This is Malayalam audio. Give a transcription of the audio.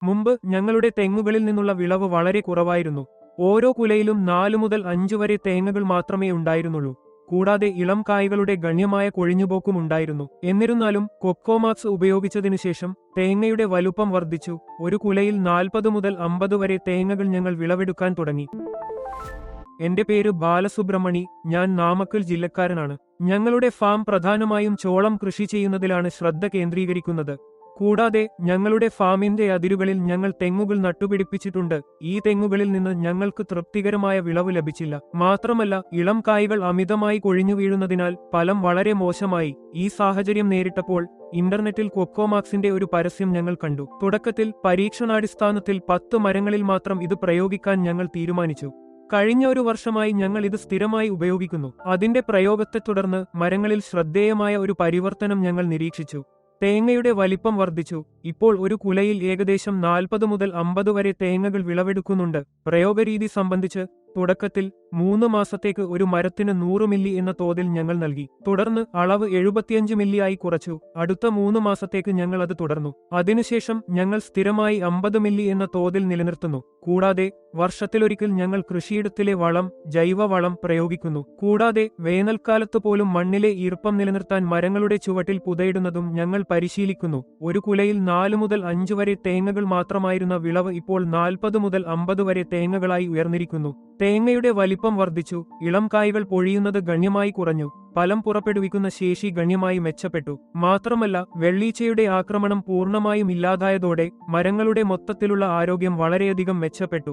മുമ്പ് ഞങ്ങളുടെ തെങ്ങുകളിൽ നിന്നുള്ള വിളവ് വളരെ കുറവായിരുന്നു. ഓരോ കുലയിലും 4 മുതൽ 5 വരെ തേങ്ങകൾ മാത്രമേ ഉണ്ടായിരുന്നുള്ളൂ. കൂടാതെ ഇളം കായ്കളുടെ ഗണ്യമായ കൊഴിഞ്ഞുപോക്കും ഉണ്ടായിരുന്നു. എന്നിരുന്നാലും കൊക്കോമാക്സ് ഉപയോഗിച്ചതിനുശേഷം തേങ്ങയുടെ വലുപ്പം വർദ്ധിച്ചു. ഒരു കുലയിൽ 40 മുതൽ 50 വരെ തേങ്ങകൾ ഞങ്ങൾ വിളവെടുക്കാൻ തുടങ്ങി. എന്റെ പേര് ബാലസുബ്രഹ്മണി. ഞാൻ നാമക്കൽ ജില്ലക്കാരനാണ്. ഞങ്ങളുടെ ഫാം പ്രധാനമായും ചോളം കൃഷി ചെയ്യുന്നതിലാണ് ശ്രദ്ധ കേന്ദ്രീകരിക്കുന്നത്. കൂടാതെ ഞങ്ങളുടെ ഫാമിന്റെ അതിരുകളിൽ ഞങ്ങൾ തെങ്ങുകൾ നട്ടുപിടിപ്പിച്ചിട്ടുണ്ട്. ഈ തെങ്ങുകളിൽ നിന്ന് ഞങ്ങൾക്ക് തൃപ്തികരമായ വിളവ് ലഭിച്ചില്ല. മാത്രമല്ല, ഇളം കായ്കൾ അമിതമായി കൊഴിഞ്ഞു വീഴുന്നതിനാൽ ഫലം വളരെ മോശമായി. ഈ സാഹചര്യം നേരിട്ടപ്പോൾ ഇന്റർനെറ്റിൽ കൊക്കോമാക്സിന്റെ ഒരു പരസ്യം ഞങ്ങൾ കണ്ടു. തുടക്കത്തിൽ പരീക്ഷണാടിസ്ഥാനത്തിൽ 10 മരങ്ങളിൽ മാത്രം ഇത് പ്രയോഗിക്കാൻ ഞങ്ങൾ തീരുമാനിച്ചു. കഴിഞ്ഞ ഒരു വർഷമായി ഞങ്ങൾ ഇത് സ്ഥിരമായി ഉപയോഗിക്കുന്നു. അതിന്റെ പ്രയോഗത്തെ തുടർന്ന് മരങ്ങളിൽ ശ്രദ്ധേയമായ ഒരു പരിവർത്തനം ഞങ്ങൾ നിരീക്ഷിച്ചു. തേങ്ങയുടെ വലിപ്പം വർദ്ധിച്ചു. ഇപ്പോൾ ഒരു കുലയിൽ ഏകദേശം 40 മുതൽ 50 വരെ തേങ്ങകൾ വിളവെടുക്കുന്നുണ്ട്. പ്രയോഗരീതി സംബന്ധിച്ച് തുടക്കത്തിൽ 3 മാസത്തേക്ക് ഒരു മരത്തിന് 100 മില്ലി എന്ന തോതിൽ ഞങ്ങൾ നൽകി. തുടർന്ന് അളവ് 75 മില്ലി ആയി കുറച്ചു. അടുത്ത 3 മാസത്തേക്ക് ഞങ്ങൾ അത് തുടർന്നു. അതിനുശേഷം ഞങ്ങൾ സ്ഥിരമായി 50 മില്ലി എന്ന തോതിൽ നിലനിർത്തുന്നു. കൂടാതെ വർഷത്തിലൊരിക്കൽ ഞങ്ങൾ കൃഷിയിടത്തിലെ വളം, ജൈവവളം പ്രയോഗിക്കുന്നു. കൂടാതെ വേനൽക്കാലത്ത് പോലും മണ്ണിലെ ഈർപ്പം നിലനിർത്താൻ മരങ്ങളുടെ ചുവട്ടിൽ പുതയിടുന്നതും ഞങ്ങൾ പരിശീലിക്കുന്നു. ഒരു കുലയിൽ 4 മുതൽ 5 വരെ തേങ്ങകൾ മാത്രമായിരുന്ന വിളവ് ഇപ്പോൾ 40 മുതൽ 50 വരെ തേങ്ങകളായി ഉയർന്നിരിക്കുന്നു. തേങ്ങയുടെ വലിപ്പം വർദ്ധിച്ചു. ഇളം കായ്കൾ പൊഴിയുന്നത് ഗണ്യമായി കുറഞ്ഞു. ഫലം പുറപ്പെടുവിക്കുന്ന ശേഷി ഗണ്യമായി മെച്ചപ്പെട്ടു. മാത്രമല്ല, വെള്ളീച്ചയുടെ ആക്രമണം പൂർണ്ണമായും ഇല്ലാതായതോടെ മരങ്ങളുടെ മൊത്തത്തിലുള്ള ആരോഗ്യം വളരെയധികം മെച്ചപ്പെട്ടു.